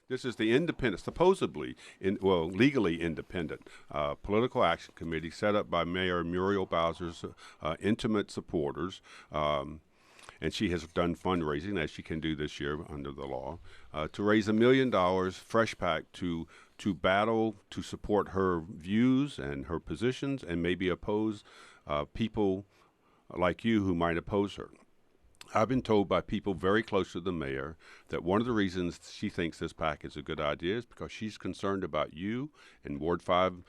This is the independent, supposedly, legally independent political action committee set up by Mayor Muriel Bowser's intimate supporters. And she has done fundraising, as she can do this year under the law, to raise $1 million, Fresh PAC, to battle, to support her views and her positions, and maybe oppose people like you who might oppose her. I've been told by people very close to the mayor that one of the reasons she thinks this PAC is a good idea is because she's concerned about you and Ward 5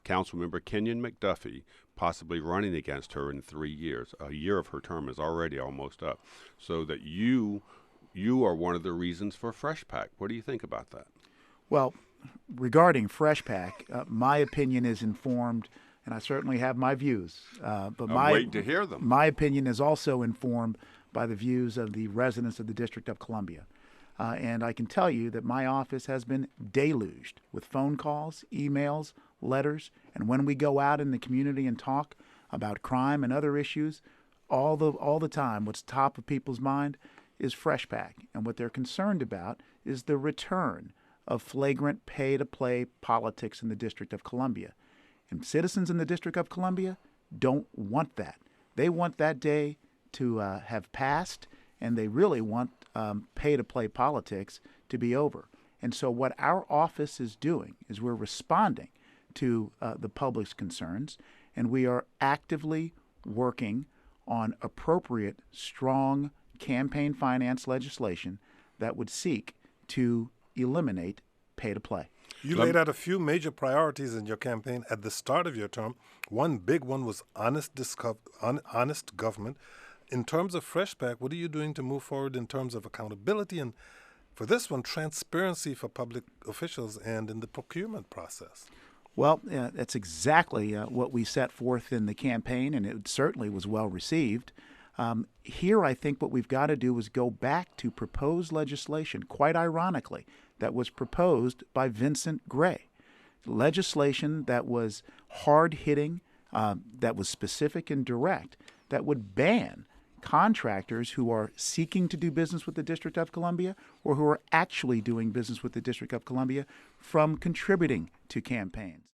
Councilmember Kenyon McDuffie possibly running against her in 3 years. A year of her term is already almost up. So that you are one of the reasons for Fresh PAC. What do you think about that? Well, regarding Fresh PAC, my opinion is informed, and I certainly have my views. But I'm waiting to hear them. My opinion is also informed by the views of the residents of the District of Columbia. And I can tell you that my office has been deluged with phone calls, emails, letters, and when we go out in the community and talk about crime and other issues, all the time, what's top of people's mind is Fresh PAC. And what they're concerned about is the return of flagrant pay-to-play politics in the District of Columbia. And citizens in the District of Columbia don't want that. They want that day to have passed, and they really want pay-to-play politics to be over. And so what our office is doing is we're responding to the public's concerns, and we are actively working on appropriate, strong campaign finance legislation that would seek to eliminate pay-to-play. You laid out a few major priorities in your campaign at the start of your term. One big one was honest government. In terms of Fresh PAC, what are you doing to move forward in terms of accountability and, for this one, transparency for public officials and in the procurement process? Well, that's exactly what we set forth in the campaign, and it certainly was well received. Here, I think what we've got to do is go back to proposed legislation, quite ironically, that was proposed by Vincent Gray. Legislation that was hard-hitting, that was specific and direct, that would ban contractors who are seeking to do business with the District of Columbia or who are actually doing business with the District of Columbia from contributing to campaigns.